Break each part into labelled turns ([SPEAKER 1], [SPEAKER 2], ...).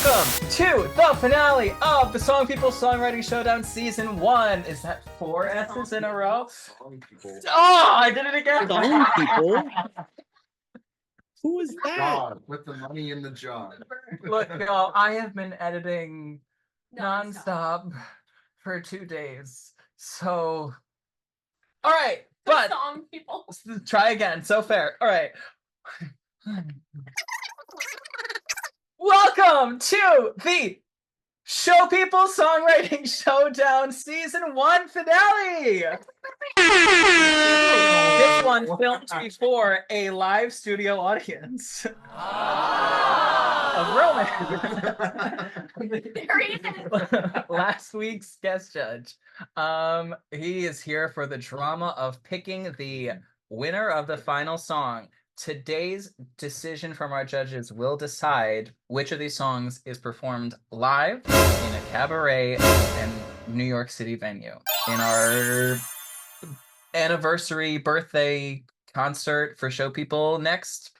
[SPEAKER 1] Welcome to the finale of the Song People Songwriting Showdown Season 1. Is that 4 S's in a row? Oh, I did it again!
[SPEAKER 2] Song People? Who is that?
[SPEAKER 3] God, with the money in the jar.
[SPEAKER 1] Look, no, I have been editing non-stop for 2 days. So, all right, but
[SPEAKER 4] Song People.
[SPEAKER 1] try again. So fair. All right. Welcome to the Show People Songwriting Showdown Season 1 finale! This one filmed before a live studio audience. Of Roman.
[SPEAKER 4] There he is.
[SPEAKER 1] Last week's guest judge. He is here for the drama of picking the winner of the final song. Today's decision from our judges will decide which of these songs is performed live in a cabaret and New York City venue in our anniversary birthday concert for Show People next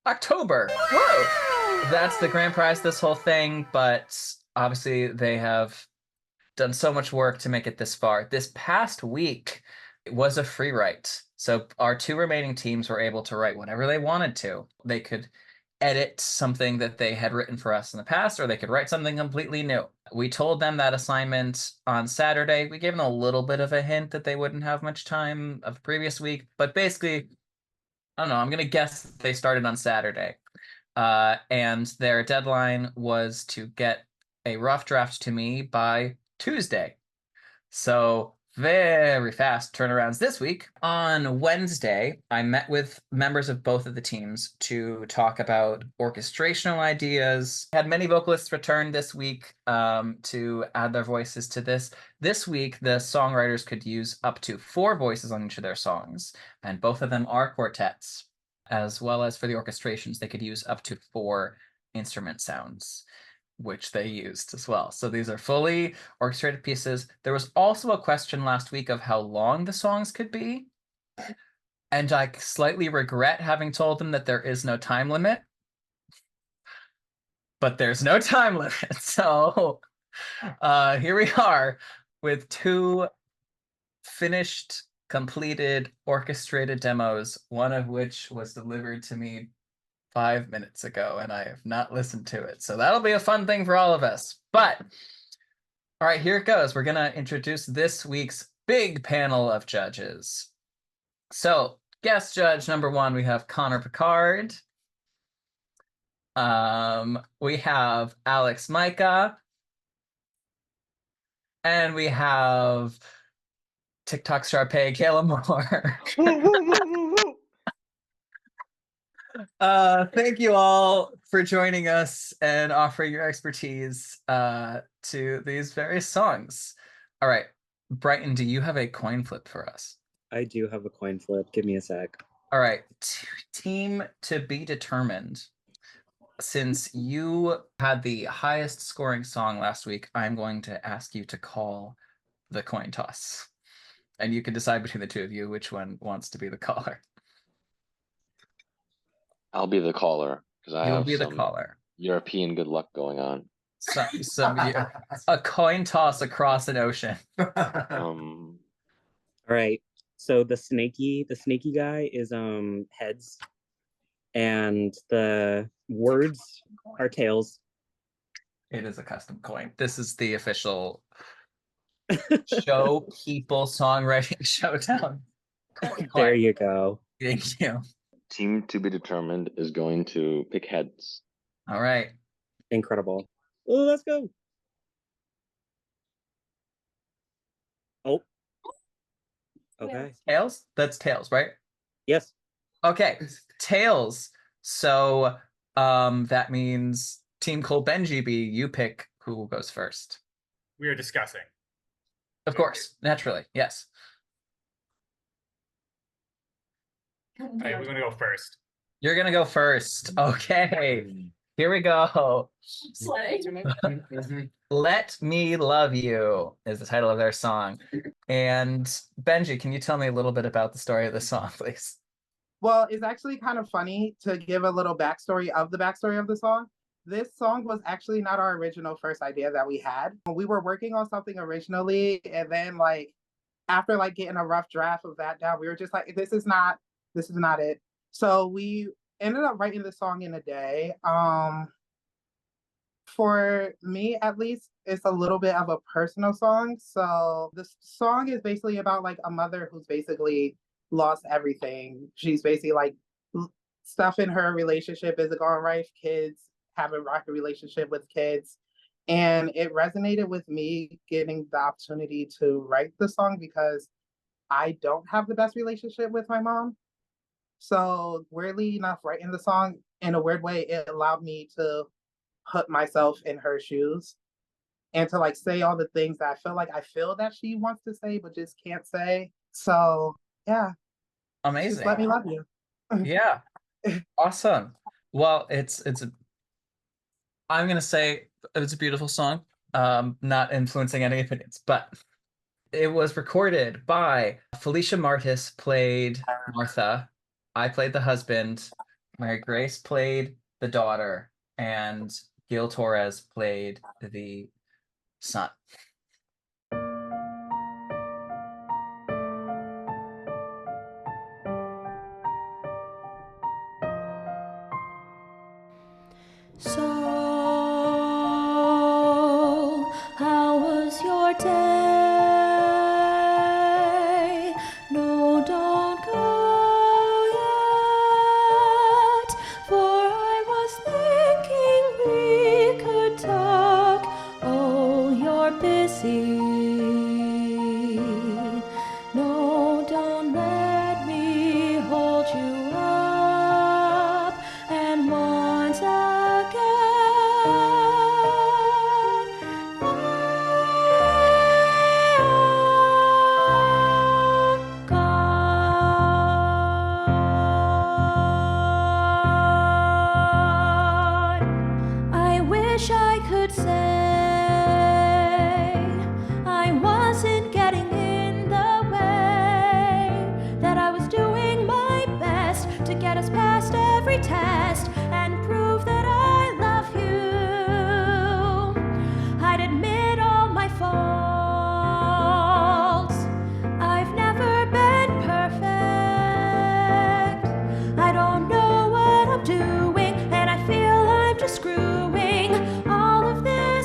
[SPEAKER 1] October. Whoa! That's the grand prize, this whole thing, but obviously they have done so much work to make it this far. This past week, it was a free write. So our 2 remaining teams were able to write whatever they wanted to. They could edit something that they had written for us in the past, or they could write something completely new. We told them that assignment on Saturday. We gave them a little bit of a hint that they wouldn't have much time of the previous week, but basically, I don't know, I'm going to guess they started on Saturday. And their deadline was to get a rough draft to me by Tuesday. So very fast turnarounds this week. On Wednesday, I met with members of both of the teams to talk about orchestrational ideas. I had many vocalists return this week to add their voices to this. This week, the songwriters could use up to 4 voices on each of their songs, and both of them are quartets. As well as for the orchestrations, they could use up to 4 instrument sounds, which they used as well. So these are fully orchestrated pieces. There was also a question last week of how long the songs could be. And I slightly regret having told them that there is no time limit. But there's no time limit. So here we are with 2 finished, completed, orchestrated demos, one of which was delivered to me 5 minutes ago, and I have not listened to it. So that'll be a fun thing for all of us. But, all right, here it goes. We're going to introduce this week's big panel of judges. So, guest judge number 1, we have Connor Picard. We have Alex Micah. And we have TikTok star Kayla Moore. Thank you all for joining us and offering your expertise to these various songs. All right, Brighton, do you have a coin flip for us?
[SPEAKER 2] I do have a coin flip. Give me a sec.
[SPEAKER 1] All right, team to be determined. Since you had the highest scoring song last week, I'm going to ask you to call the coin toss. And you can decide between the 2 of you which one wants to be the caller.
[SPEAKER 5] I'll be the caller because I
[SPEAKER 1] You'll
[SPEAKER 5] have
[SPEAKER 1] be the
[SPEAKER 5] some
[SPEAKER 1] caller.
[SPEAKER 5] European good luck going on.
[SPEAKER 1] A coin toss across an ocean.
[SPEAKER 5] Um,
[SPEAKER 2] All right. So the snaky guy is heads, and the words are tails.
[SPEAKER 1] It is a custom coin. This is the official Show People Songwriting Showdown coin.
[SPEAKER 2] There you go.
[SPEAKER 1] Thank you.
[SPEAKER 5] team to be determined is going to pick heads.
[SPEAKER 1] All right.
[SPEAKER 2] Incredible. Oh, let's go. Oh. Okay.
[SPEAKER 1] Tails? That's tails, right?
[SPEAKER 2] Yes.
[SPEAKER 1] Okay. Tails. So that means Team Cole Benji B, you pick who goes first.
[SPEAKER 6] We are discussing.
[SPEAKER 1] Of course, naturally, yes.
[SPEAKER 6] All right, we're going to go first.
[SPEAKER 1] You're gonna go first. Okay. Here we go.
[SPEAKER 4] Sledding.
[SPEAKER 1] Let Me Love You is the title of their song. And Benji, can you tell me a little bit about the story of the song, please?
[SPEAKER 7] Well, it's actually kind of funny to give a little backstory of the song. This song was actually not our original first idea that we had. We were working on something originally, and then like after like getting a rough draft of that down, we were just like, this is not it. So we ended up writing the song in a day. For me, at least, it's a little bit of a personal song. So the song is basically about like a mother who's basically lost everything. She's basically like stuff in her relationship isn't going right. Kids have a rocky relationship with kids. And it resonated with me getting the opportunity to write the song because I don't have the best relationship with my mom. So weirdly enough, writing the song in a weird way, it allowed me to put myself in her shoes and to like say all the things that I feel that she wants to say but just can't say. So yeah,
[SPEAKER 1] Amazing.
[SPEAKER 7] just let me love you.
[SPEAKER 1] Yeah. Awesome. Well, I'm gonna say it's a beautiful song. Not influencing any opinions, but it was recorded by Felicia Martis played Martha. I played the husband. Mary Grace played the daughter, and Gil Torres played the son.
[SPEAKER 8] So, how was your day? No, don't go yet, for I was thinking we could talk. Oh, you're busy. No, don't let me hold you up. And once again, I wish I could say I wasn't getting in the way, that I was doing my best to get us past every test and prove that I love you. I'd admit all my faults. I've never been perfect. I don't know what I'm doing, and I feel I'm just screwing all of this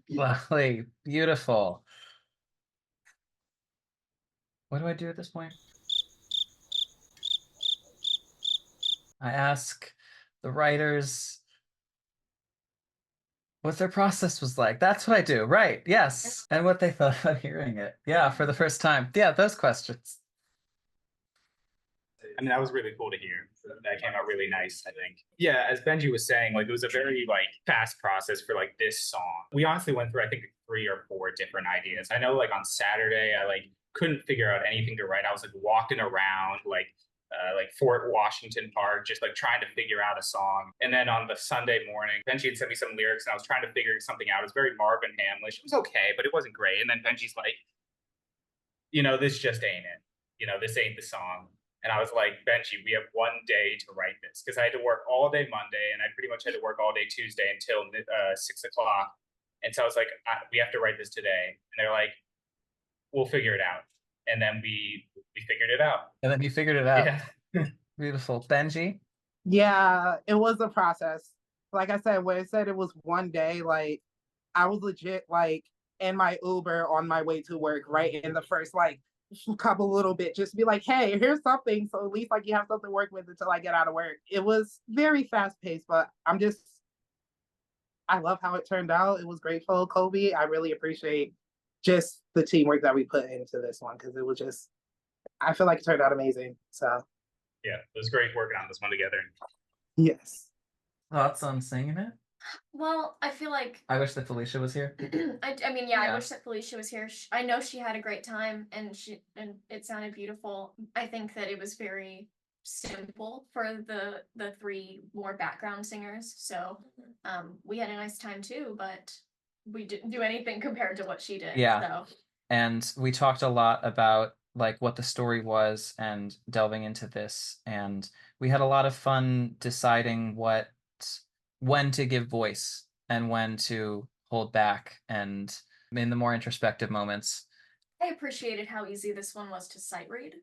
[SPEAKER 1] Lovely, beautiful. What do I do at this point? I ask the writers what their process was like. That's what I do, right? Yes. And what they thought about hearing it. Yeah, for the first time. Yeah, those questions.
[SPEAKER 6] I mean, that was really cool to hear. That came out really nice, I think. Yeah, as Benji was saying, like it was a very like fast process for like this song. We honestly went through, I think, 3 or 4 different ideas. I know like on Saturday, I like couldn't figure out anything to write. I was like walking around like Fort Washington Park, just like trying to figure out a song. And then on the Sunday morning, Benji had sent me some lyrics and I was trying to figure something out. It was very Marvin Hamlish. It was okay, but it wasn't great. And then Benji's like, this just ain't it. This ain't the song. And I was like, Benji, we have 1 day to write this, because I had to work all day Monday and I pretty much had to work all day Tuesday until 6 o'clock. And so I was like, we have to write this today. And they're like, we'll figure it out. And then we figured it out.
[SPEAKER 1] And then you figured it out.
[SPEAKER 6] Yeah.
[SPEAKER 1] Beautiful. Benji?
[SPEAKER 7] Yeah, it was a process. Like I said, when it said it was 1 day, like I was legit like in my Uber on my way to work, right in the first like couple little bit, just be like, hey, here's something. So at least like you have something to work with until I get out of work. It was very fast paced, but I love how it turned out. It was grateful, Kobe. I really appreciate just the teamwork that we put into this one, because it was just, I feel like it turned out amazing. So
[SPEAKER 6] Yeah, it was great working on this one together.
[SPEAKER 7] yes.
[SPEAKER 1] Thoughts on singing it?
[SPEAKER 4] Well, I feel like
[SPEAKER 1] I wish that Felicia was here.
[SPEAKER 4] I mean,
[SPEAKER 1] Yeah.
[SPEAKER 4] I wish that Felicia was here. I know she had a great time and it sounded beautiful. I think that it was very simple for the 3 more background singers. So we had a nice time too, but we didn't do anything compared to what she did.
[SPEAKER 1] Yeah.
[SPEAKER 4] So
[SPEAKER 1] And we talked a lot about like what the story was and delving into this. And we had a lot of fun deciding when to give voice and when to hold back, and in the more introspective moments.
[SPEAKER 4] I appreciated how easy this one was to sight read.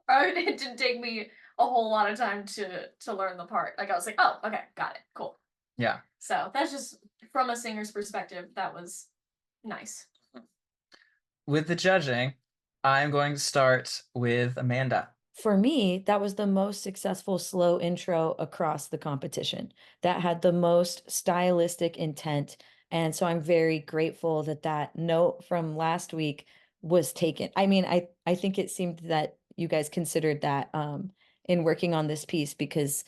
[SPEAKER 4] It didn't take me a whole lot of time to learn the part. Like I was like, oh, okay, got it, cool.
[SPEAKER 1] Yeah.
[SPEAKER 4] So that's just from a singer's perspective, that was nice.
[SPEAKER 1] With the judging, I'm going to start with Amanda.
[SPEAKER 2] For me, that was the most successful slow intro across the competition. That had the most stylistic intent. And so I'm very grateful that that note from last week was taken. I mean, I think it seemed that you guys considered that in working on this piece, because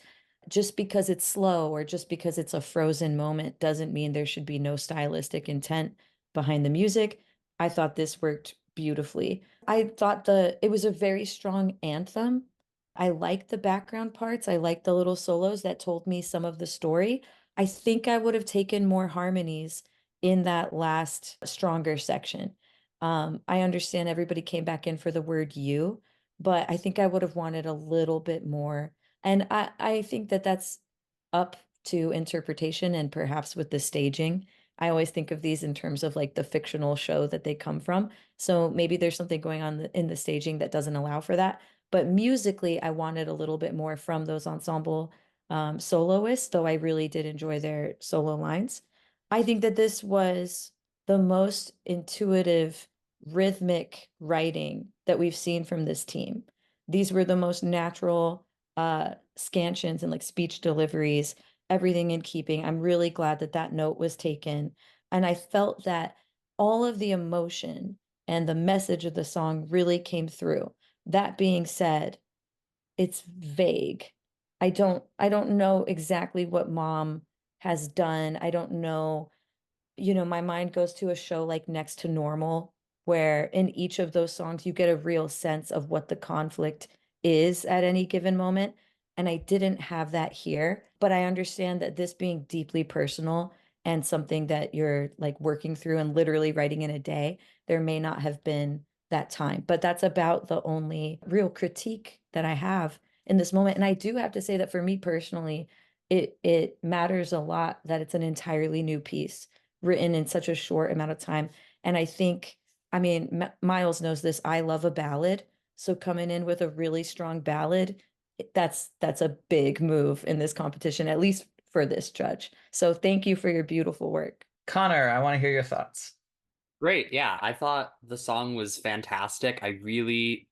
[SPEAKER 2] just because it's slow or just because it's a frozen moment doesn't mean there should be no stylistic intent behind the music. I thought this worked beautifully. I thought it was a very strong anthem. I liked the background parts. I liked the little solos that told me some of the story. I think I would have taken more harmonies in that last stronger section. I understand everybody came back in for the word you, but I think I would have wanted a little bit more. And I think that that's up to interpretation, and perhaps with the staging. I always think of these in terms of like the fictional show that they come from. So maybe there's something going on in the staging that doesn't allow for that. But musically, I wanted a little bit more from those ensemble soloists, though I really did enjoy their solo lines. I think that this was the most intuitive, rhythmic writing that we've seen from this team. These were the most natural scansions and like speech deliveries, everything in keeping. I'm really glad that that note was taken. And I felt that all of the emotion and the message of the song really came through. That being said, it's vague. I don't know exactly what Mom has done. I don't know, my mind goes to a show like Next to Normal, where in each of those songs you get a real sense of what the conflict is at any given moment. And I didn't have that here, but I understand that this being deeply personal and something that you're like working through and literally writing in a day, there may not have been that time. But that's about the only real critique that I have in this moment. And I do have to say that for me personally, it matters a lot that it's an entirely new piece written in such a short amount of time. And I think, Miles knows this, I love a ballad. So coming in with a really strong ballad, that's a big move in this competition, at least for this judge. So thank you for your beautiful work.
[SPEAKER 1] Connor, I want to hear your thoughts.
[SPEAKER 9] Great. Yeah, I thought the song was fantastic. I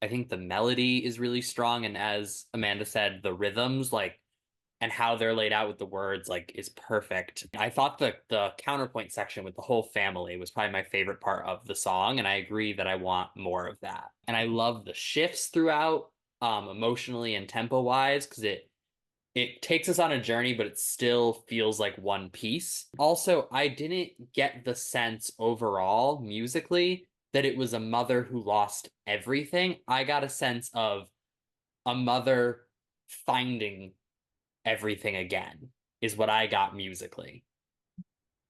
[SPEAKER 9] think the melody is really strong. And as Amanda said, the rhythms, like, and how they're laid out with the words, like, is perfect. I thought the counterpoint section with the whole family was probably my favorite part of the song. And I agree that I want more of that. And I love the shifts throughout, emotionally and tempo wise, because it takes us on a journey, but it still feels like one piece. Also, I didn't get the sense overall musically that it was a mother who lost everything. I got a sense of a mother finding everything again, is what I got musically.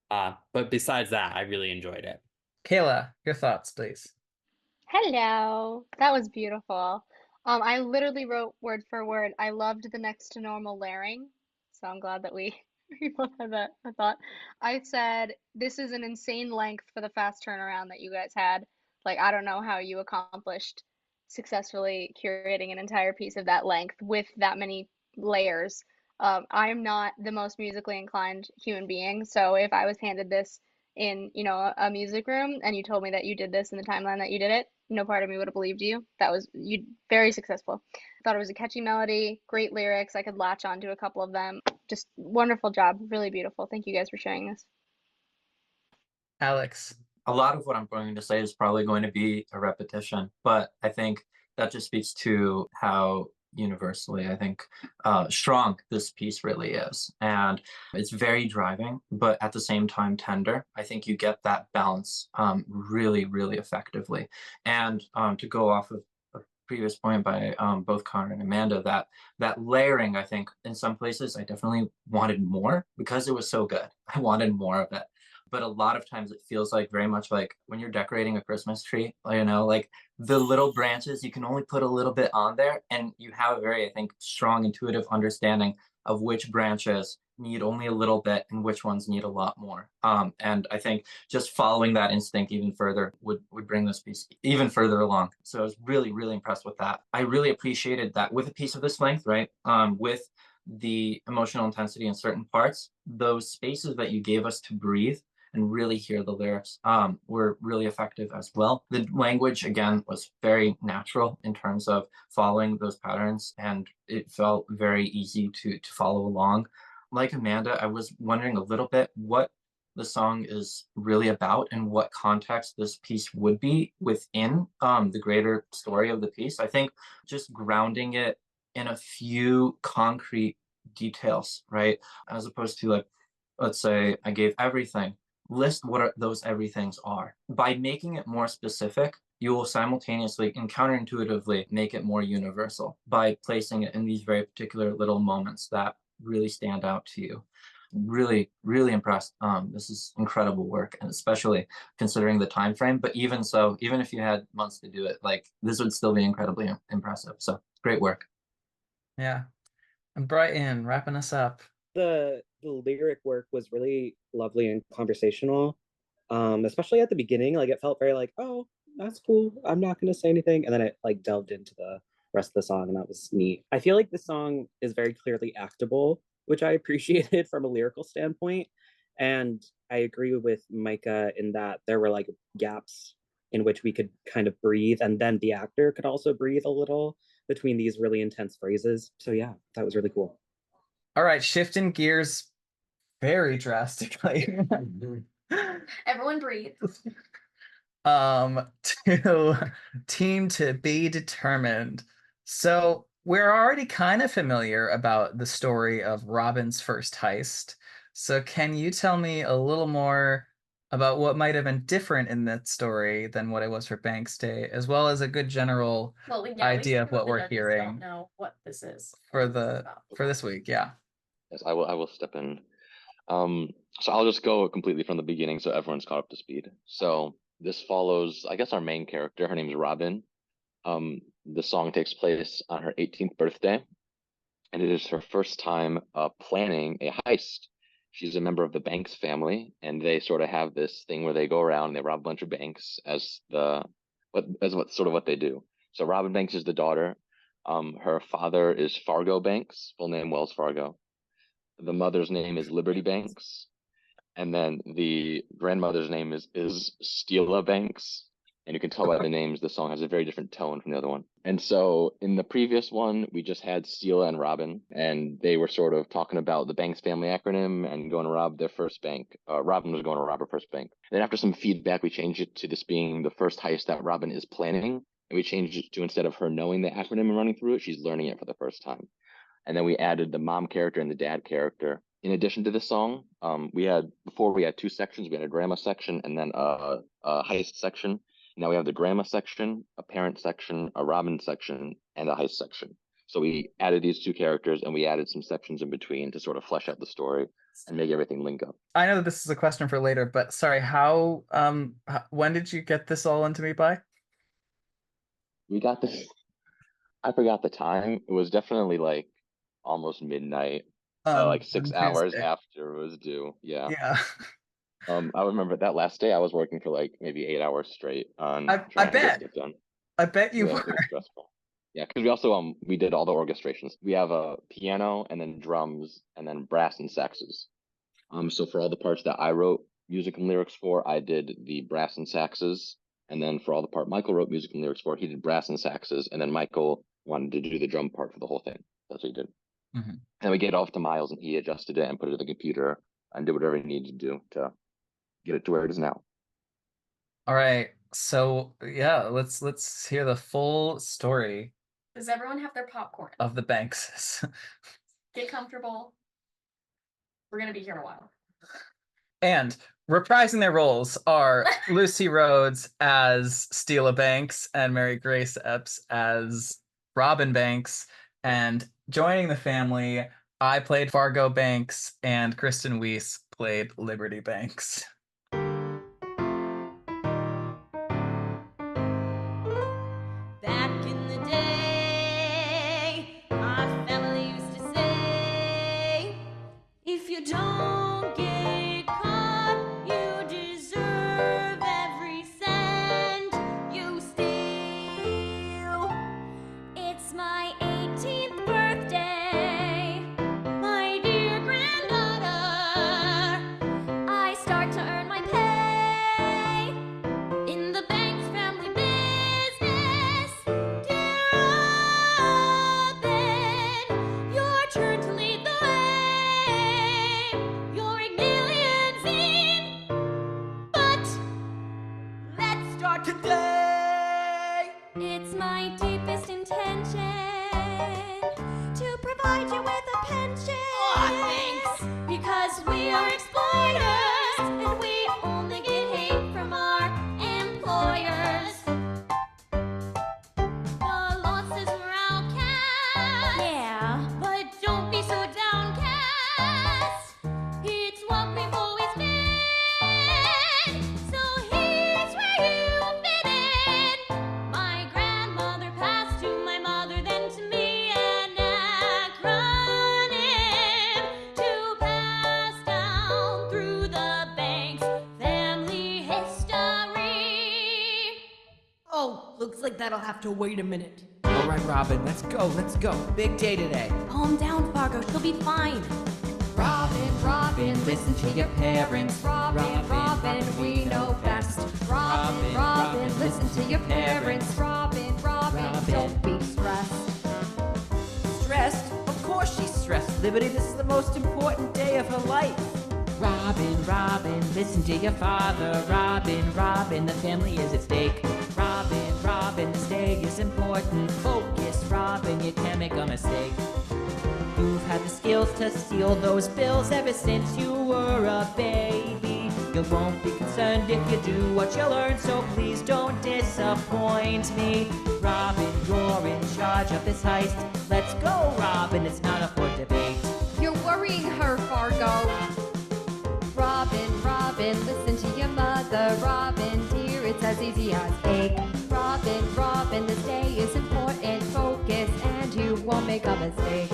[SPEAKER 9] But besides that, I really enjoyed it.
[SPEAKER 1] Kayla, your thoughts, please.
[SPEAKER 10] Hello. That was beautiful. I literally wrote word for word. I loved the next to normal layering. So I'm glad that we we both had that. I thought I said this is an insane length for the fast turnaround that you guys had. Like I don't know how you accomplished successfully curating an entire piece of that length with that many layers. I am not the most musically inclined human being, so if I was handed this in, you know, a music room and you told me that you did this in the timeline that you did it, no part of me would have believed you. That was you very successful. I thought it was a catchy melody, great lyrics. I could latch on to a couple of them. Just wonderful job, really beautiful. Thank you guys for sharing this.
[SPEAKER 1] Alex.
[SPEAKER 11] A lot of what I'm going to say is probably going to be a repetition, but I think that just speaks to how universally I think strong this piece really is. And it's very driving, but at the same time tender. I think you get that balance really, really effectively. And to go off of a previous point by both Connor and Amanda, that layering, I think in some places I definitely wanted more because it was so good. I wanted more of it. But a lot of times it feels like very much like when you're decorating a Christmas tree, you know, like the little branches, you can only put a little bit on there. And you have a very, I think, strong intuitive understanding of which branches need only a little bit and which ones need a lot more. And I think just following that instinct even further would bring this piece even further along. So I was really, really impressed with that. I really appreciated that with a piece of this length, right? With the emotional intensity in certain parts, those spaces that you gave us to breathe and really hear the lyrics were really effective as well. The language, again, was very natural in terms of following those patterns, and it felt very easy to follow along. Like Amanda, I was wondering a little bit what the song is really about and what context this piece would be within the greater story of the piece. I think just grounding it in a few concrete details, right? As opposed to like, let's say I gave everything, list what those everythings are. By making it more specific, you will simultaneously and counterintuitively make it more universal by placing it in these very particular little moments that really stand out to you. Really, really impressed. This is incredible work, and especially considering the time frame. But even so, even if you had months to do it, like this would still be incredibly impressive. So great work.
[SPEAKER 1] Yeah. And Brighton, wrapping us up.
[SPEAKER 12] The lyric work was really lovely and conversational, especially at the beginning. Like it felt very like, oh, that's cool, I'm not going to say anything, and then it like delved into the rest of the song, and that was neat. I feel like the song is very clearly actable, which I appreciated from a lyrical standpoint, and I agree with Micah in that there were like gaps in which we could kind of breathe, and then the actor could also breathe a little between these really intense phrases. So yeah, that was really cool.
[SPEAKER 1] All right, shifting gears very drastically.
[SPEAKER 4] Everyone breathe.
[SPEAKER 1] To team to be determined. So we're already kind of familiar about the story of Robin's first heist. So can you tell me a little more about what might have been different in that story than what it was for Banks Day, as well as a good general idea of what we're hearing
[SPEAKER 4] Don't know what this is
[SPEAKER 1] for this week? Yeah.
[SPEAKER 5] Yes, I will step in. So I'll just go completely from the beginning so everyone's caught up to speed. So this follows, I guess, our main character. Her name is Robin. The song takes place on her 18th birthday, and it is her first time planning a heist. She's a member of the Banks family, and they sort of have this thing where they go around and they rob a bunch of banks as what they do. So Robin Banks is the daughter. Her father is Fargo Banks, full name Wells Fargo. the mother's name is Liberty Banks, and then the grandmother's name is Steela Banks. And you can tell by the names, the song has a very different tone from the other one. And so in the previous one, we just had Steela and Robin, and they were sort of talking about the Banks family acronym and going to rob their first bank. Robin was going to rob her first bank. Then after some feedback, we changed it to this being the first heist that Robin is planning. And we changed it to, instead of her knowing the acronym and running through it, she's learning it for the first time. And then we added the mom character and the dad character. In addition to this song, we had 2 sections. We had a drama section and then a heist section. Now we have the drama section, a parent section, a Robin section, and a heist section. So we added these 2 characters and we added some sections in between to sort of flesh out the story and make everything link up.
[SPEAKER 1] I know that this is a question for later, but sorry, when did you get this all into me by?
[SPEAKER 5] We got this, I forgot the time. It was definitely like almost midnight, like 6 hours
[SPEAKER 1] Tuesday.
[SPEAKER 5] after it was due. Yeah.
[SPEAKER 1] Yeah.
[SPEAKER 5] I remember that last day I was working for like maybe 8 hours straight on
[SPEAKER 1] I
[SPEAKER 5] trying to get
[SPEAKER 1] bet.
[SPEAKER 5] stuff done.
[SPEAKER 1] I bet you
[SPEAKER 5] Yeah,
[SPEAKER 1] were.
[SPEAKER 5] it was stressful. Yeah, because we also we did all the orchestrations. We have a piano and then drums and then brass and saxes. So for all the parts that I wrote music and lyrics for, I did the brass and saxes. And then for all the part Michael wrote music and lyrics for, he did brass and saxes. And then Michael wanted to do the drum part for the whole thing. That's what he did.
[SPEAKER 1] Mm-hmm.
[SPEAKER 5] And we gave it off to Miles, and he adjusted it and put it in the computer and did whatever he needed to do to get it to where it is now.
[SPEAKER 1] All right. So yeah, let's hear the full story
[SPEAKER 4] Does everyone have their popcorn?
[SPEAKER 1] of the Bankses.
[SPEAKER 4] Get comfortable. We're gonna be here in a while.
[SPEAKER 1] And reprising their roles are Lucy Rhodes as Steela Banks and Mary Grace Epps as Robin Banks. And joining the family, I played Fargo Banks and Kristen Weiss played Liberty Banks.
[SPEAKER 8] Back in the day, our family used to say, if you don't get caught, you deserve every cent you steal. It's my 18th birthday, my dear granddaughter. I start to earn my pay in the Banks family business. Dear Robin, your turn to lead the way. You're millions in, but let's start today. It's my deepest intention to provide you with a pension. Thanks. Because we are exploiters and we only get hate from our employers. The losses were outcast. Yeah. But don't be so downcast. It's what we've always been. So here's where you fit in. My grandmother passed to my mother, then to me, an acronym to pass down through the Banks family history.
[SPEAKER 13] Oh, looks like that'll have to wait a minute.
[SPEAKER 14] All right, Robin, let's go. Big day today.
[SPEAKER 8] Calm down, Fargo. She'll be fine. Robin, Robin, listen to your parents. Robin, Robin, we know best. Robin, Robin, listen to your parents. Robin, Robin, don't be stressed.
[SPEAKER 14] Stressed? Of course she's stressed. Liberty, this is the most important day of her life. Robin, Robin, listen to your father. Robin, Robin, the family is at stake. Robin, Robin, this day is important. Focus, Robin, you can't make a mistake. You've had the skills to steal those bills ever since you were a baby. You won't be concerned if you do what you learn, so please don't disappoint me. Robin, you're in charge of this heist. Let's go, Robin, it's not up for debate.
[SPEAKER 8] You're worrying her, Fargo. Robin, Robin, listen to your mother. Robin, dear, it's as easy as egg. Robin, Robin, this day is important. Focus and you won't make a mistake.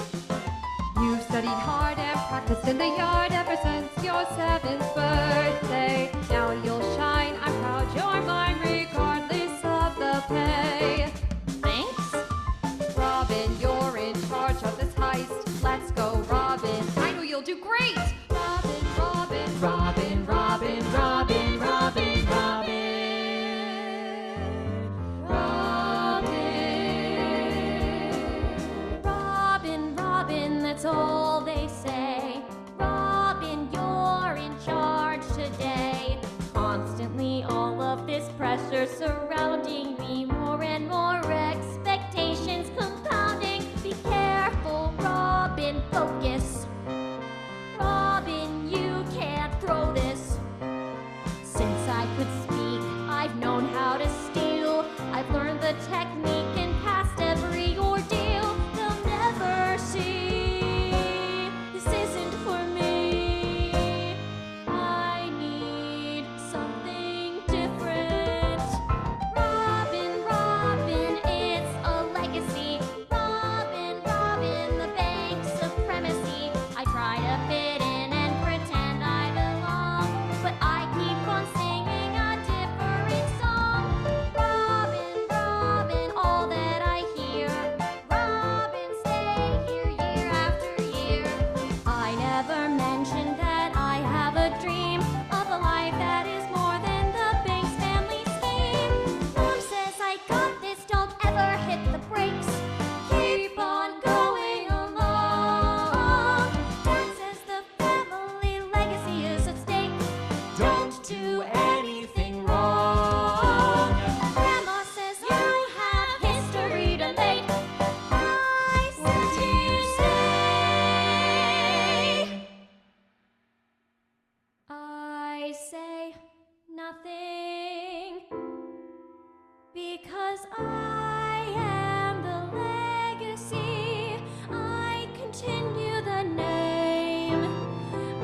[SPEAKER 8] You've studied hard and practiced in the yard ever since your 7th birthday. Now you'll shine, I'm proud you're mine, regardless of the pay. Thanks. Robin, you're in charge of this heist. Let's go, Robin. I know you'll do they say nothing, because I am the legacy. I continue the name.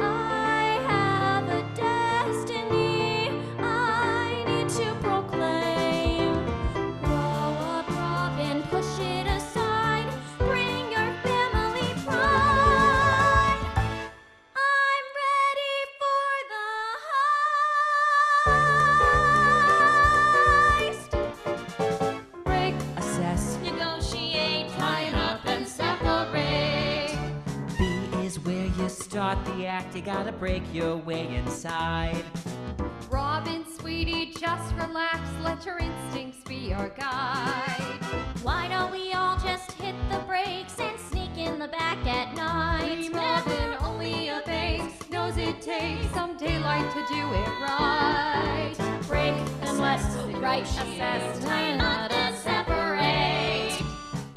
[SPEAKER 8] I have a destiny I need to proclaim. Grow up, Robin, push it aside. Bring your family pride. I'm ready for the heist.
[SPEAKER 14] Break, assess.
[SPEAKER 8] Negotiate, tie up and separate.
[SPEAKER 14] B is where you start the act. You gotta break your way inside.
[SPEAKER 8] Robin, sweetie, just relax. Let your instincts be your guide. Why don't we all just hit the brakes and sneak in the back at night? Robin, only a base knows it takes some daylight to do it right. Break, assess, right, assess, tie not to separate.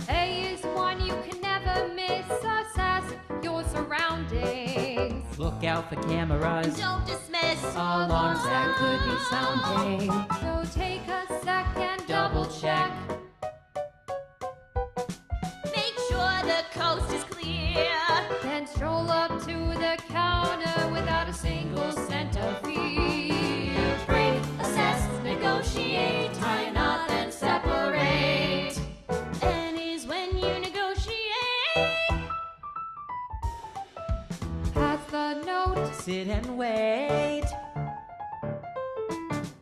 [SPEAKER 8] A is one you can never miss. Assess your surroundings.
[SPEAKER 14] Look out for cameras.
[SPEAKER 8] Don't dismiss
[SPEAKER 14] Alarms that could be sounding.
[SPEAKER 8] So take a second, double check. Make sure the coast is clear. Then stroll up to the counter without a single cent of fear. Break, assess, negotiate, tie a knot, then separate. N is when you negotiate. Pass the note.
[SPEAKER 14] Sit and wait.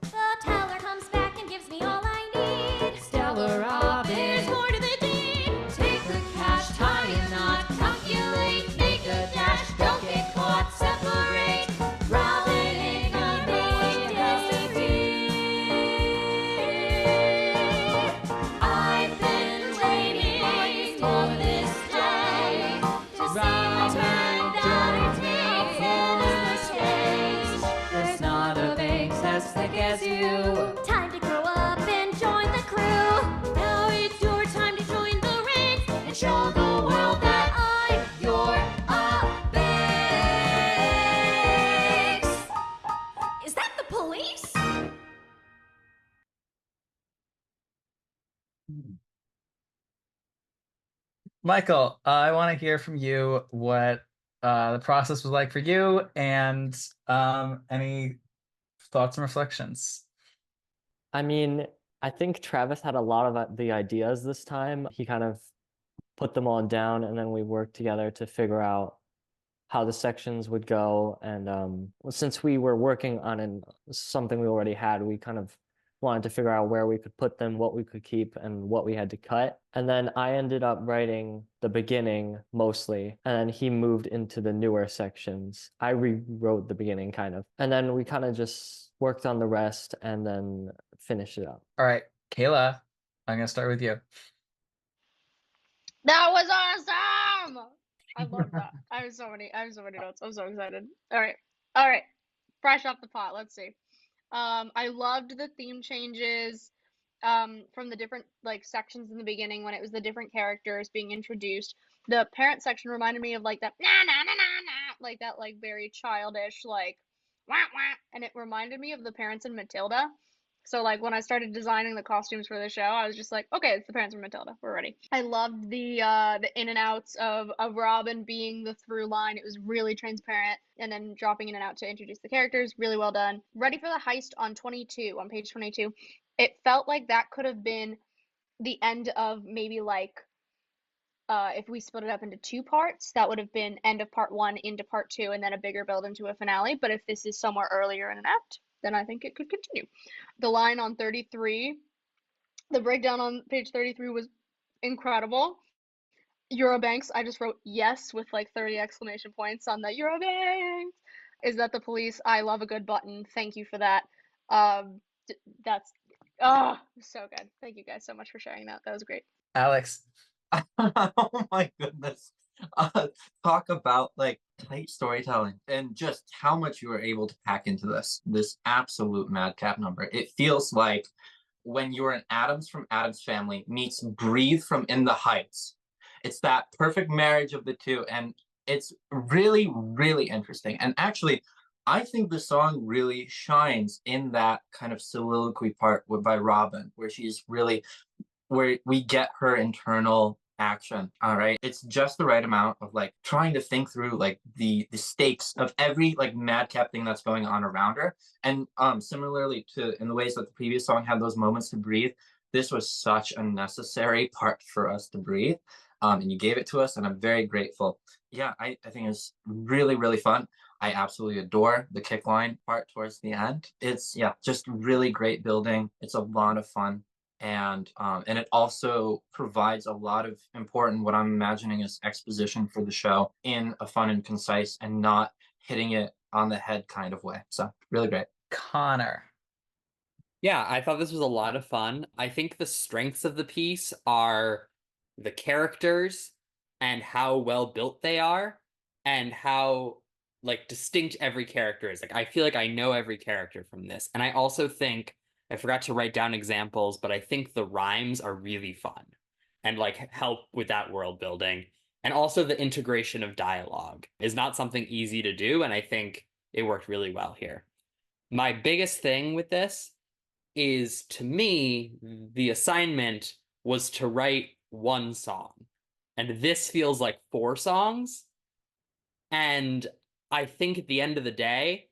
[SPEAKER 8] The teller comes back and gives me all I need.
[SPEAKER 14] Stellar Robin.
[SPEAKER 8] There's more to the deed. Take the cash, tie a knot, calculate, make a dash, don't get caught, separate. Robin in the I've been waiting for this day to see the turn that it takes in the stage.
[SPEAKER 14] There's not a thing as thick as you.
[SPEAKER 8] Time to grow up and join the crew. Now it's your time to join the ranks and show the world that I'm your apex. Is that the police?
[SPEAKER 1] Michael, I want to hear from you what the process was like for you, and any thoughts and reflections.
[SPEAKER 15] I mean, I think Travis had a lot of the ideas this time. He kind of put them all down, and then we worked together to figure out how the sections would go. And since we were working on something we already had, we kind of wanted to figure out where we could put them, what we could keep, and what we had to cut. And then I ended up writing the beginning mostly, and then he moved into the newer sections. I rewrote the beginning kind of, and then we kind of just worked on the rest and then finished it up.
[SPEAKER 1] All right, Kayla, I'm gonna start with you.
[SPEAKER 10] That was awesome! I love that. I have so many notes. I'm so excited. All right. Fresh off the pot. Let's see. I loved the theme changes from the different like sections in the beginning when it was the different characters being introduced. The parent section reminded me of like that like that like very childish like wah wah, and it reminded me of the parents in Matilda. So like when I started designing the costumes for the show, I was just like, okay, it's the parents from Matilda. We're ready. I loved the in and outs of Robin being the through line. It was really transparent, and then dropping in and out to introduce the characters. Really well done. Ready for the heist on page 22. It felt like that could have been the end of maybe like if we split it up into two parts, that would have been end of part 1 into part 2, and then a bigger build into a finale. But if this is somewhere earlier in an act, then I think it could continue. The line on 33, the breakdown on page 33 was incredible. Eurobanks, I just wrote yes with like 30 exclamation points on the Eurobanks. Is that the police? I love a good button. Thank you for that. That's so good. Thank you guys so much for sharing that. That was great.
[SPEAKER 1] Alex.
[SPEAKER 11] Oh my goodness. Talk about like tight storytelling and just how much you were able to pack into this absolute madcap number. It feels like when you're an Addams from Addams Family meets Breathe from In the Heights. It's that perfect marriage of the two, and it's really, really interesting. And actually, I think the song really shines in that kind of soliloquy part by Robin, where she's really where we get her internal action. All right. It's just the right amount of like trying to think through like the stakes of every like madcap thing that's going on around her. And similarly to in the ways that the previous song had those moments to breathe, this was such a necessary part for us to breathe. And you gave it to us, and I'm very grateful. Yeah, I think it's really, really fun. I absolutely adore the kick line part towards the end. It's yeah, just really great building. It's a lot of fun, and it also provides a lot of important what I'm imagining is exposition for the show in a fun and concise and not hitting it on the head kind of way. So really great.
[SPEAKER 1] Connor.
[SPEAKER 9] Yeah, I thought this was a lot of fun. I think the strengths of the piece are the characters and how well built they are and how like distinct every character is. Like I feel like I know every character from this. And I also think I forgot to write down examples, but I think the rhymes are really fun and like help with that world building. And also the integration of dialogue is not something easy to do, and I think it worked really well here. My biggest thing with this is, to me, the assignment was to write one song. And this feels like 4 songs. And I think at the end of the day,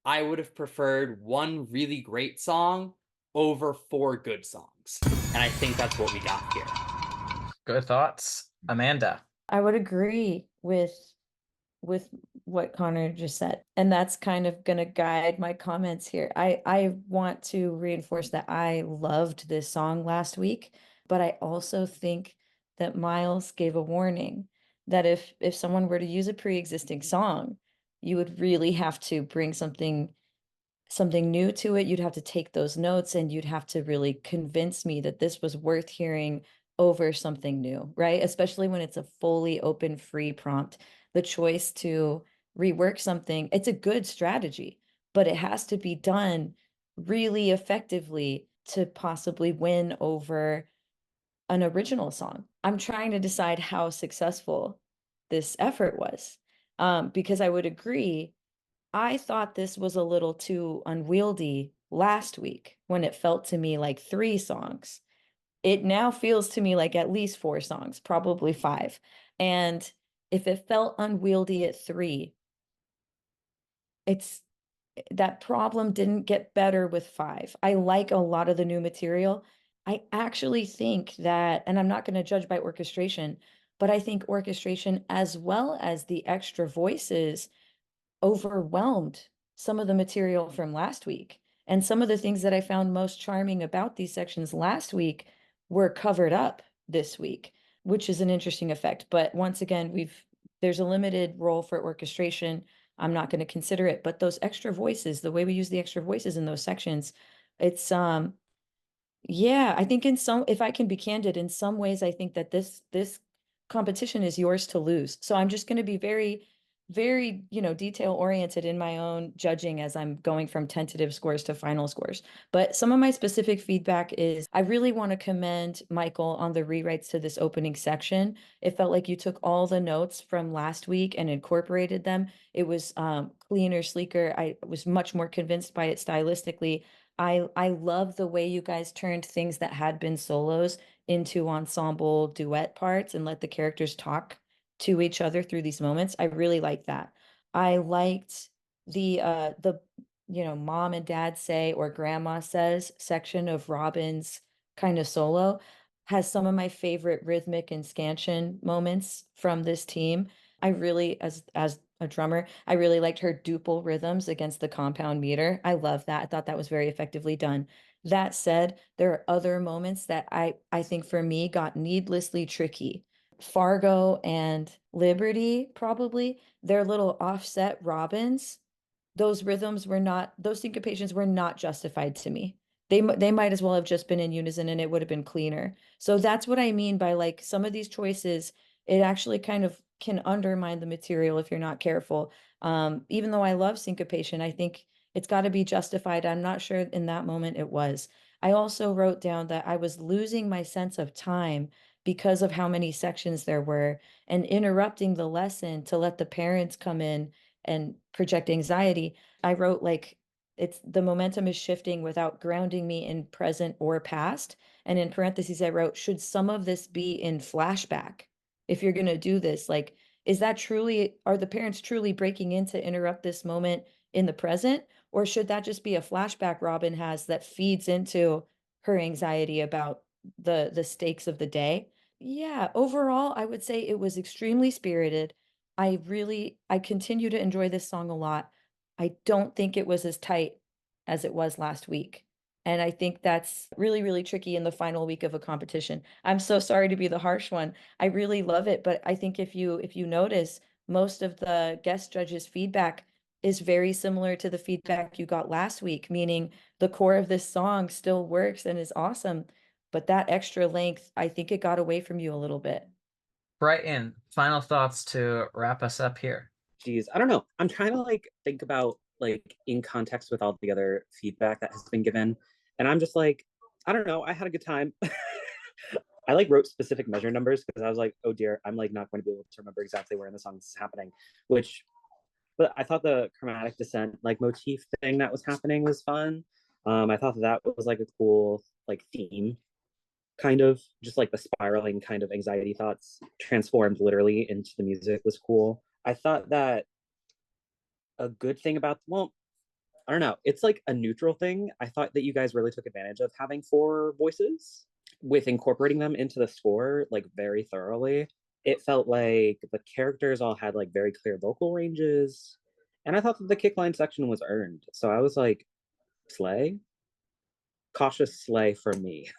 [SPEAKER 9] I would have preferred one really great song over 4 good songs. And I think that's what we got here.
[SPEAKER 1] Good thoughts. Amanda.
[SPEAKER 2] I would agree with what Connor just said. And that's kind of going to guide my comments here. I want to reinforce that I loved this song last week, but I also think that Miles gave a warning that if someone were to use a pre-existing song, you would really have to bring something new to it. You'd have to take those notes and you'd have to really convince me that this was worth hearing over something new, right? Especially when it's a fully open, free prompt. The choice to rework something, it's a good strategy, but it has to be done really effectively to possibly win over an original song. I'm trying to decide how successful this effort was, because I would agree, I thought this was a little too unwieldy last week when it felt to me like 3 songs. It now feels to me like at least 4 songs, probably 5. And if it felt unwieldy at 3, it's that problem didn't get better with 5. I like a lot of the new material. I actually think that, and I'm not going to judge by orchestration, but I think orchestration as well as the extra voices overwhelmed some of the material from last week. And some of the things that I found most charming about these sections last week were covered up this week, which is an interesting effect. But once again, there's a limited role for orchestration. I'm not going to consider it, but those extra voices, the way we use the extra voices in those sections, it's yeah, I think if I can be candid, in some ways I think that this competition is yours to lose. So I'm just going to be very very, detail oriented in my own judging as I'm going from tentative scores to final scores. But some of my specific feedback is I really want to commend Michael on the rewrites to this opening section. It felt like you took all the notes from last week and incorporated them. It was cleaner, sleeker. I was much more convinced by it stylistically. I love the way you guys turned things that had been solos into ensemble duet parts and let the characters talk to each other through these moments. I really like that. I liked the mom and dad say or grandma says section of Robin's kind of solo has some of my favorite rhythmic and scansion moments from this team. I really, as a drummer, I really liked her duple rhythms against the compound meter. I love that. I thought that was very effectively done. That said, there are other moments that I think for me got needlessly tricky. Fargo and Liberty, probably, their little offset robins, those rhythms were not, those syncopations were not justified to me. They might as well have just been in unison and it would have been cleaner. So that's what I mean by like some of these choices, it actually kind of can undermine the material if you're not careful. Even though I love syncopation, I think it's got to be justified. I'm not sure in that moment it was. I also wrote down that I was losing my sense of time because of how many sections there were and interrupting the lesson to let the parents come in and project anxiety. I wrote like it's the momentum is shifting without grounding me in present or past. And in parentheses, I wrote, should some of this be in flashback? If you're going to do this, like, is that truly, are the parents truly breaking in to interrupt this moment in the present? Or should that just be a flashback Robin has that feeds into her anxiety about the stakes of the day? Yeah, overall, I would say it was extremely spirited. I continue to enjoy this song a lot. I don't think it was as tight as it was last week. And I think that's really, really tricky in the final week of a competition. I'm so sorry to be the harsh one. I really love it, but I think if you notice, most of the guest judges' feedback is very similar to the feedback you got last week, meaning the core of this song still works and is awesome, but that extra length, I think it got away from you a little bit.
[SPEAKER 1] Brighton, final thoughts to wrap us up here.
[SPEAKER 12] Geez, I don't know. I'm trying to like think about like in context with all the other feedback that has been given. And I'm just like, I don't know. I had a good time. I like wrote specific measure numbers because I was like, oh dear, I'm like not going to be able to remember exactly where in the song this is happening. But I thought the chromatic descent like motif thing that was happening was fun. I thought that was like a cool like theme, kind of just like the spiraling kind of anxiety thoughts transformed literally into the music was cool. I thought that a good thing about, well, I don't know, it's like a neutral thing. I thought that you guys really took advantage of having 4 voices with incorporating them into the score like very thoroughly. It felt like the characters all had like very clear vocal ranges, and I thought that the kickline section was earned. So I was like, slay, cautious slay for me.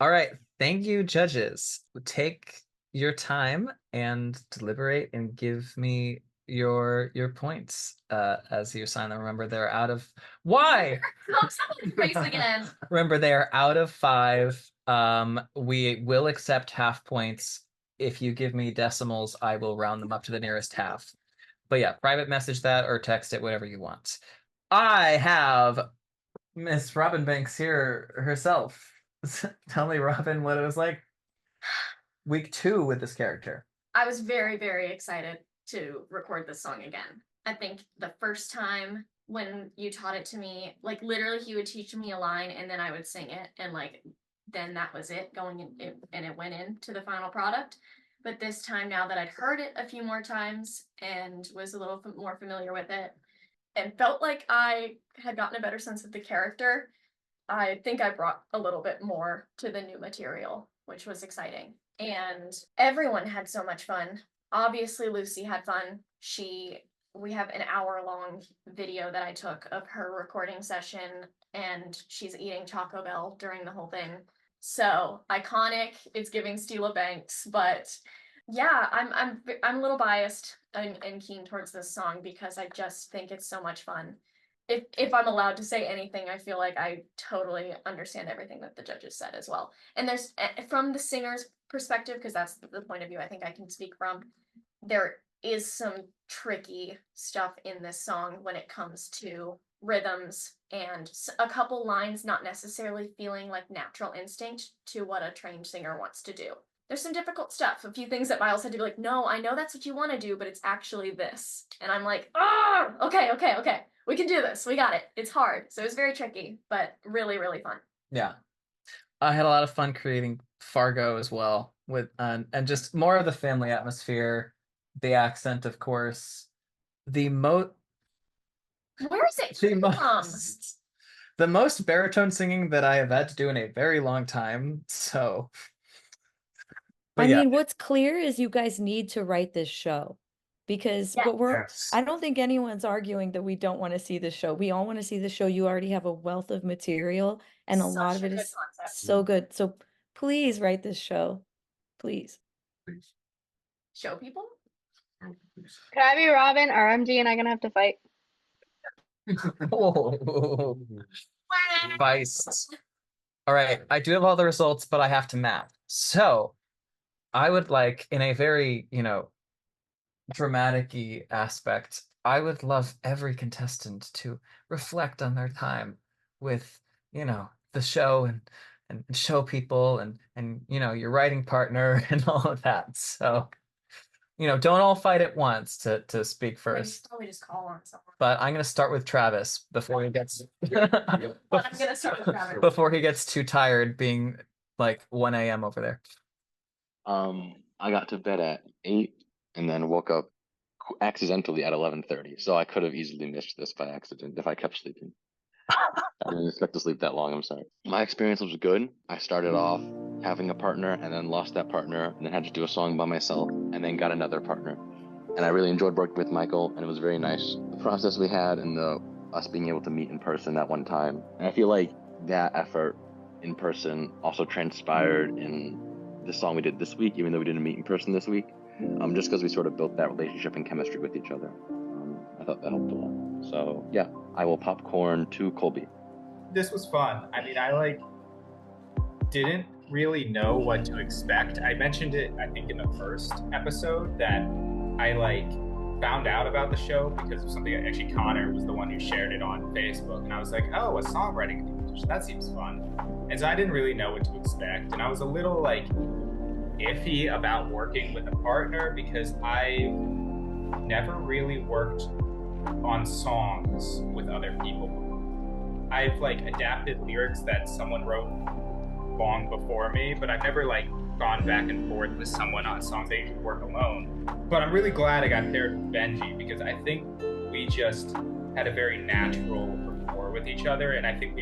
[SPEAKER 1] All right, thank you, judges. Take your time and deliberate and give me your points as you assign them. Remember, they're out of why?
[SPEAKER 4] Someone's face again.
[SPEAKER 1] Remember, they are out of 5. We will accept half points. If you give me decimals, I will round them up to the nearest half. But yeah, private message that or text it, whatever you want. I have Miss Robin Banks here herself. Tell me, Robin, what it was like week 2 with this character.
[SPEAKER 4] I was very, very excited to record this song again. I think the first time when you taught it to me, like literally he would teach me a line and then I would sing it, and like then that was it going in, and it went into the final product. But this time, now that I'd heard it a few more times and was a little more familiar with it and felt like I had gotten a better sense of the character, I think I brought a little bit more to the new material, which was exciting. And everyone had so much fun. Obviously, Lucy had fun. We have an hour-long video that I took of her recording session, and she's eating Taco Bell during the whole thing. So iconic. It's giving Stila Banks, but yeah, I'm a little biased and keen towards this song because I just think it's so much fun. If I'm allowed to say anything, I feel like I totally understand everything that the judges said as well. And there's, from the singer's perspective, because that's the point of view I think I can speak from, there is some tricky stuff in this song when it comes to rhythms and a couple lines not necessarily feeling like natural instinct to what a trained singer wants to do. There's some difficult stuff, a few things that Miles had to be like, no, I know that's what you want to do, but it's actually this. And I'm like, okay. We can do this. We got it. It's hard. So it was very tricky, but really, really fun.
[SPEAKER 1] Yeah. I had a lot of fun creating Fargo as well, with and just more of the family atmosphere, the accent, of course.
[SPEAKER 4] Where is it from?
[SPEAKER 1] The most baritone singing that I have had to do in a very long time. So
[SPEAKER 2] I mean, what's clear is you guys need to write this show, because I don't think anyone's arguing that we don't want to see this show. We all want to see the show. You already have a wealth of material, and a lot of it is so good. So please write this show, please.
[SPEAKER 4] Show people.
[SPEAKER 10] Can I be Robin? Or MG and I gonna have to fight?
[SPEAKER 1] Feist. All right, I do have all the results, but I have to map. So I would like, in a very, dramatic-y aspect, I would love every contestant to reflect on their time with, the show and show people and your writing partner and all of that. So, don't all fight at once to speak
[SPEAKER 4] Like,
[SPEAKER 1] first.
[SPEAKER 4] probably just call on someone.
[SPEAKER 1] But I'm gonna start with Travis before he gets
[SPEAKER 4] I'm gonna start with Travis.
[SPEAKER 1] before he gets too tired being like 1 a.m. over there.
[SPEAKER 5] I got to bed at 8 and then woke up accidentally at 11:30. So I could have easily missed this by accident if I kept sleeping. I didn't expect to sleep that long, I'm sorry. My experience was good. I started off having a partner and then lost that partner and then had to do a song by myself and then got another partner. And I really enjoyed working with Michael, and it was very nice. The process we had and us being able to meet in person that one time. And I feel like that effort in person also transpired in the song we did this week, even though we didn't meet in person this week. Just because we sort of built that relationship and chemistry with each other. I thought that helped a lot. So yeah, I will popcorn to Colby.
[SPEAKER 6] This was fun. I mean, I didn't really know what to expect. I mentioned it, I think, in the first episode that I found out about the show because of something. Actually, Connor was the one who shared it on Facebook, and I was like, oh, a songwriting competition. That seems fun. And so I didn't really know what to expect, and I was a little iffy about working with a partner because I never really worked on songs with other people. I've adapted lyrics that someone wrote long before me, but I've never gone back and forth with someone on songs they could work alone. But I'm really glad I got paired with Benji because I think we just had a very natural rapport with each other, and I think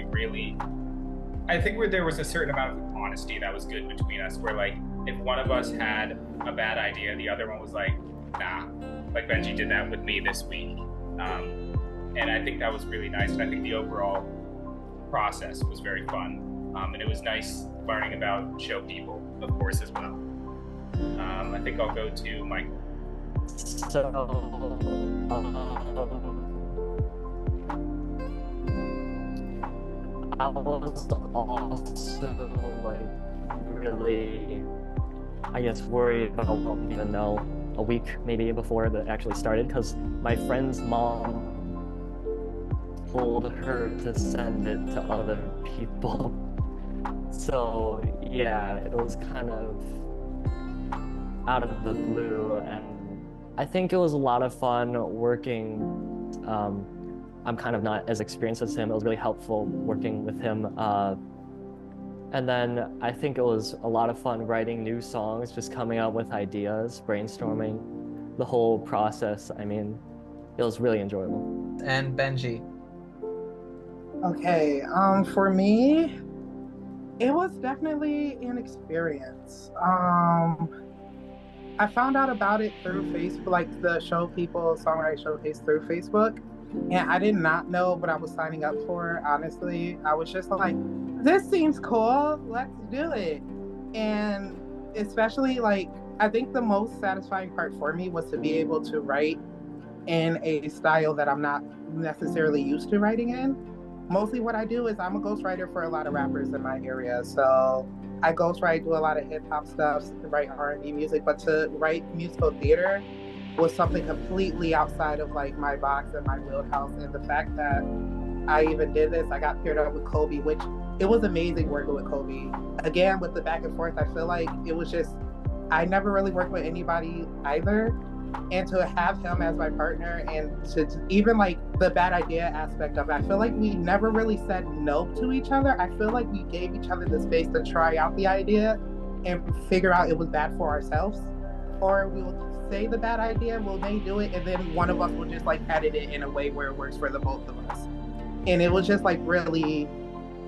[SPEAKER 6] there was a certain amount of honesty that was good between us, where if one of us had a bad idea, the other one was like, nah. Benji did that with me this week. And I think that was really nice, and I think the overall process was very fun. And it was nice learning about show people, of course, as well. I think I'll go to Michael.
[SPEAKER 15] So, I was also really, I guess, worried about what even know a week maybe before that actually started, because my friend's mom told her to send it to other people. So yeah, it was kind of out of the blue, and I think it was a lot of fun working. I'm kind of not as experienced as him. It was really helpful working with him. And then I think it was a lot of fun writing new songs, just coming up with ideas, brainstorming, the whole process. I mean, it was really enjoyable.
[SPEAKER 1] And Benji.
[SPEAKER 7] Okay, for me, it was definitely an experience. I found out about it through Facebook, the Show People Songwriting Showcase through Facebook. And I did not know what I was signing up for, honestly. I was just like, this seems cool, let's do it. And especially I think the most satisfying part for me was to be able to write in a style that I'm not necessarily used to writing in. Mostly what I do is I'm a ghostwriter for a lot of rappers in my area. So I ghostwrite, do a lot of hip hop stuff, write R&B music, but to write musical theater was something completely outside of my box and my wheelhouse. And the fact that I even did this, I got paired up with Colby, which it was amazing working with Colby. Again, with the back and forth, I feel like it was just, I never really worked with anybody either. And to have him as my partner, and to even the bad idea aspect of it, I feel like we never really said no to each other. I feel like we gave each other the space to try out the idea and figure out it was bad for ourselves. Or we will say the bad idea, we may do it, and then one of us will just edit it in a way where it works for the both of us. And it was just really,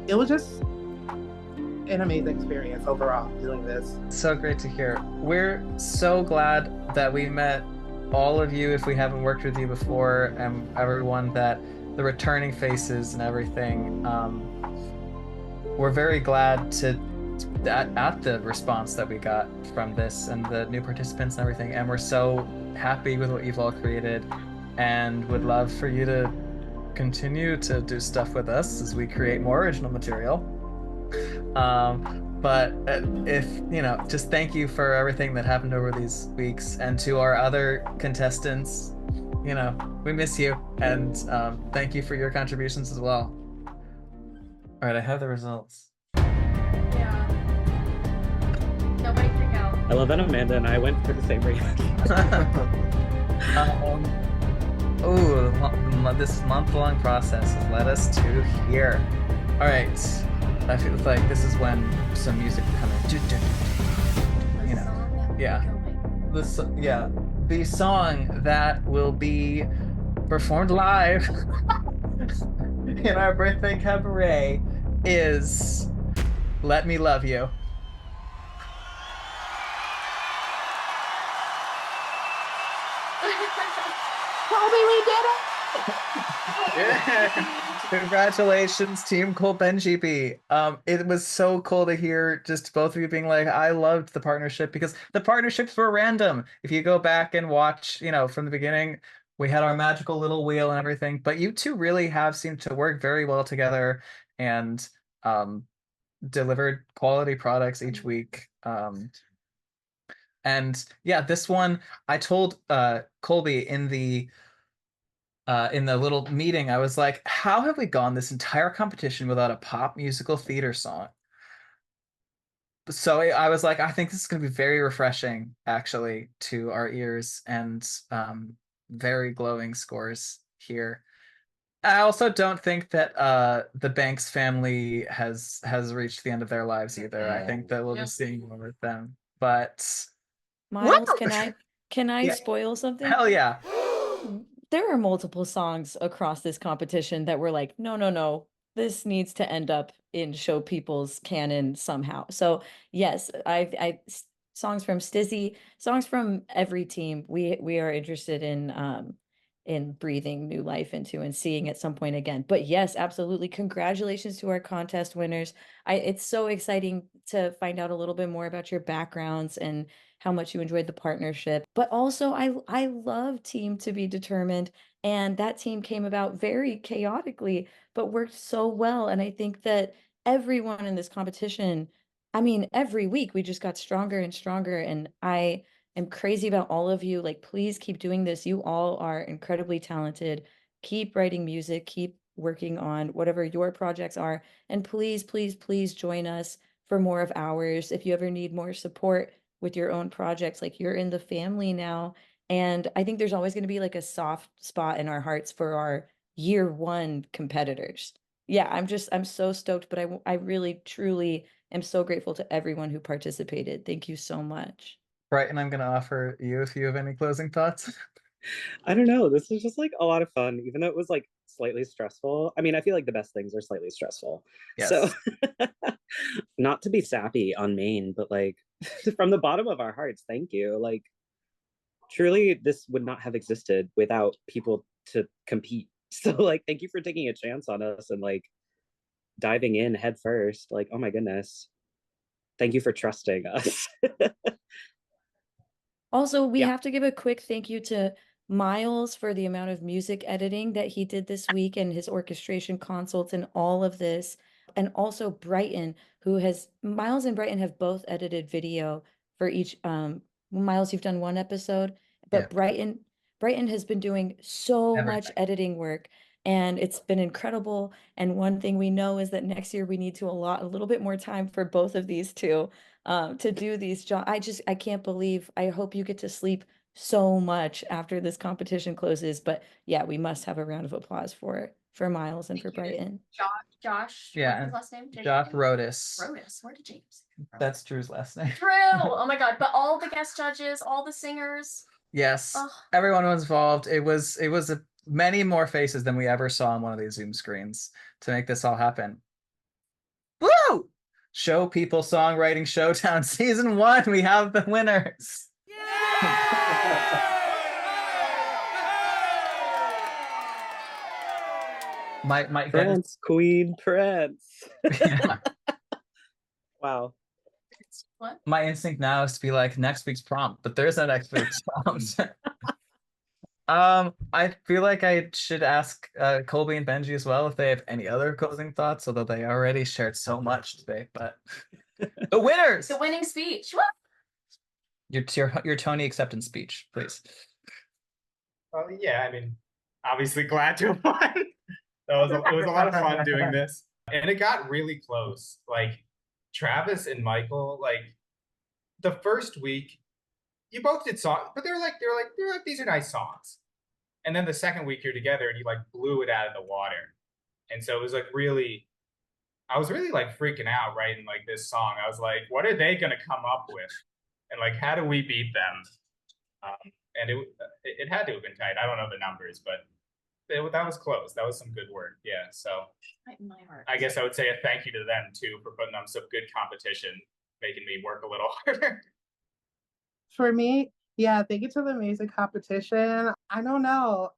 [SPEAKER 7] it was just an amazing experience overall doing this.
[SPEAKER 1] So great to hear. We're so glad that we met all of you, if we haven't worked with you before, and everyone that the returning faces and everything. We're very glad at the response that we got from this and the new participants and everything, and we're so happy with what you've all created and would love for you to continue to do stuff with us as we create more original material. But if just thank you for everything that happened over these weeks, and to our other contestants, we miss you, and thank you for your contributions as well. All right, I have the results.
[SPEAKER 4] Yeah. Nobody freak out.
[SPEAKER 12] I love that Amanda and I went for the same reaction.
[SPEAKER 1] This month-long process has led us to here. All right, I feel like this is when some music will come in. You know, yeah. The song that will be performed live in our birthday cabaret is "Let Me Love You."
[SPEAKER 7] Kobe, we did it!
[SPEAKER 1] Congratulations, Team Cole Benji B. It was so cool to hear just both of you being like, I loved the partnership, because the partnerships were random. If you go back and watch, from the beginning, we had our magical little wheel and everything, but you two really have seemed to work very well together and delivered quality products each week. And yeah, this one, I told Colby in the little meeting, I was like, how have we gone this entire competition without a pop musical theater song? So I was like, I think this is going to be very refreshing, actually, to our ears, and very glowing scores here. I also don't think that the Banks family has reached the end of their lives either. I think that we'll be seeing more with them. But
[SPEAKER 2] Miles,
[SPEAKER 1] Woo!
[SPEAKER 2] can I
[SPEAKER 1] Yeah.
[SPEAKER 2] spoil something?
[SPEAKER 1] Hell yeah.
[SPEAKER 2] There are multiple songs across this competition that were like, no, this needs to end up in Show People's canon somehow. So yes, songs from Stizzy, songs from every team. We are interested in breathing new life into and seeing at some point again. But yes, absolutely. Congratulations to our contest winners. It's so exciting to find out a little bit more about your backgrounds and how much you enjoyed the partnership. But also I love Team To Be Determined, and that team came about very chaotically but worked so well. And I think that everyone in this competition, I mean, every week we just got stronger and stronger, and I am crazy about all of you. Like, please keep doing this. You all are incredibly talented. Keep writing music, keep working on whatever your projects are. And please, please, please join us for more of ours. If you ever need more support with your own projects, like, you're in the family now. And I think there's always going to be like a soft spot in our hearts for our year one competitors. Yeah, I'm so stoked, but I really, truly am so grateful to everyone who participated. Thank you so much.
[SPEAKER 1] Brighton, I'm going to offer you if you have any closing thoughts.
[SPEAKER 12] I don't know. This was just like a lot of fun, even though it was like slightly stressful. I mean, I feel like the best things are slightly stressful.
[SPEAKER 1] Yes.
[SPEAKER 12] So not to be sappy on Maine, but like from the bottom of our hearts, thank you. Like, truly, this would not have existed without people to compete. So like, thank you for taking a chance on us and like diving in head first. Like, oh my goodness. Thank you for trusting us.
[SPEAKER 2] Also, we
[SPEAKER 12] Yeah.
[SPEAKER 2] have to give a quick thank you to Miles for the amount of music editing that he did this week, and his orchestration consults and all of this. And also Brighton, Miles and Brighton have both edited video for each. Miles, you've done one episode, but
[SPEAKER 1] Yeah.
[SPEAKER 2] Brighton has been doing so much
[SPEAKER 1] Everything.
[SPEAKER 2] editing work, and it's been incredible. And one thing we know is that next year we need to allot a little bit more time for both of these two to do these jobs. I can't believe. I hope you get to sleep so much after this competition closes. But yeah, we must have a round of applause for Miles and for
[SPEAKER 4] Josh,
[SPEAKER 2] Brighton.
[SPEAKER 1] Yeah,
[SPEAKER 4] what's his
[SPEAKER 1] and
[SPEAKER 4] last name?
[SPEAKER 1] Josh Rodas.
[SPEAKER 4] Rodas. Where did James come from?
[SPEAKER 1] That's Drew's last name.
[SPEAKER 4] Drew. Oh my god! But all the guest judges, all the singers.
[SPEAKER 1] Yes,
[SPEAKER 4] Ugh.
[SPEAKER 1] everyone was involved. It was many more faces than we ever saw on one of these Zoom screens to make this all happen. Woo! Show People Songwriting Showdown Season 1. We have the winners. My
[SPEAKER 12] Prince, Queen, Prince.
[SPEAKER 1] Yeah.
[SPEAKER 12] Wow.
[SPEAKER 4] What?
[SPEAKER 1] My instinct now is to be like, next week's prompt, but there's no next week's prompt. I feel like I should ask Colby and Benji as well if they have any other closing thoughts, although they already shared so much today. But the winners,
[SPEAKER 4] The winning speech.
[SPEAKER 1] your Tony acceptance speech, please.
[SPEAKER 6] Well, yeah, I mean, obviously glad to have won. It was a lot of fun doing this, and it got really close. Like, Travis and Michael, like, the first week, you both did songs, but they're like these are nice songs. And then the second week you're together and you like blew it out of the water. And so it was like really, I was really like freaking out writing like this song. I was like, what are they gonna come up with? And like, how do we beat them? And it had to have been tight. I don't know the numbers, but that was close. That was some good work. Yeah. So
[SPEAKER 4] My heart.
[SPEAKER 6] I guess I would say a thank you to them too for putting on some good competition, making me work a little harder.
[SPEAKER 7] For me, yeah, thank you to the amazing competition. I don't know.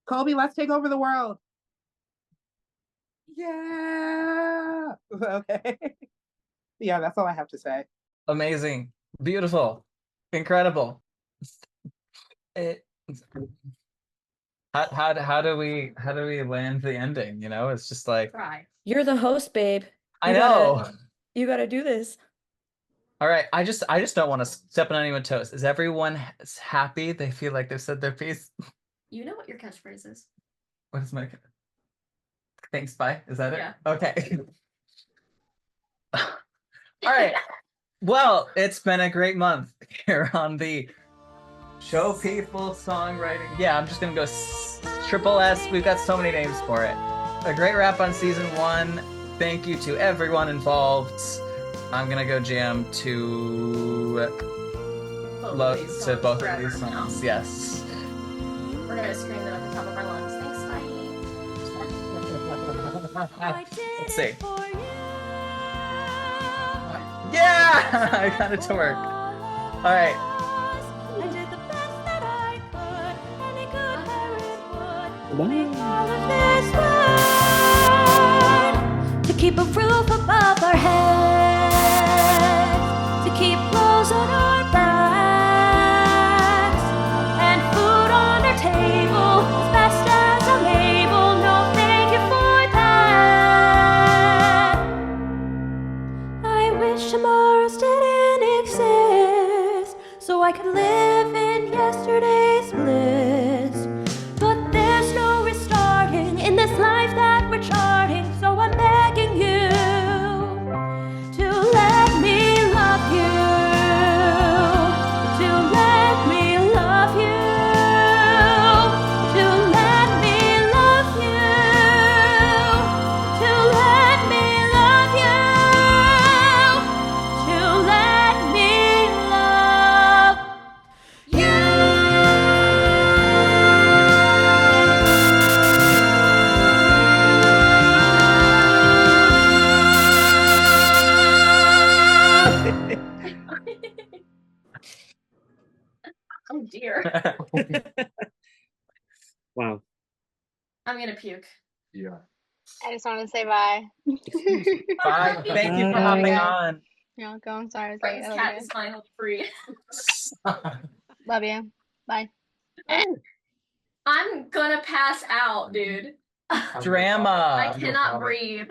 [SPEAKER 7] Colby, let's take over the world. Yeah. Okay. Yeah, that's all I have to say.
[SPEAKER 1] Amazing, beautiful, incredible. How do we land the ending? You know, it's just like
[SPEAKER 4] Cry.
[SPEAKER 2] You're the host, babe.
[SPEAKER 1] I
[SPEAKER 2] You gotta-
[SPEAKER 1] know.
[SPEAKER 2] You gotta do this.
[SPEAKER 1] All right, I just don't want to step on anyone's toes. Is everyone happy? They feel like they've said their piece.
[SPEAKER 4] You know what your catchphrase is.
[SPEAKER 1] What is my thanks, bye? Is that it?
[SPEAKER 4] Yeah.
[SPEAKER 1] Okay. All right. Well, it's been a great month here on the Show People Songwriting. Yeah, I'm just gonna go triple S. We've got so many names for it. A great wrap on season 1. Thank you to everyone involved. I'm gonna go jam to both of these songs. Yes.
[SPEAKER 4] We're gonna scream them at the top of our lungs. Thanks, bye.
[SPEAKER 1] Let's see. Yeah, I got it to work. All right.
[SPEAKER 8] I did the best that I could. Any good parent would make all of this work. To keep a roof above our heads, to keep clothes on our backs, and food on our table as best as I'm able. No, thank you for that. I wish tomorrows didn't exist, so I could live in yesterday's bliss. But there's no restarting in this life that we're charting, so I'm begging you to let me love you, to let me love you, to let me love you, to let me love you, to let me love
[SPEAKER 4] Oh dear.
[SPEAKER 12] Wow.
[SPEAKER 4] I'm gonna puke.
[SPEAKER 3] Yeah.
[SPEAKER 10] I just want to say bye.
[SPEAKER 1] Bye. Thank you for hopping on.
[SPEAKER 10] You're welcome. I'm sorry I was late.
[SPEAKER 4] This
[SPEAKER 10] I love
[SPEAKER 4] cat
[SPEAKER 10] you.
[SPEAKER 4] is finally free.
[SPEAKER 10] Love you. Bye.
[SPEAKER 4] I'm gonna pass out, dude.
[SPEAKER 1] Drama.
[SPEAKER 4] I cannot breathe.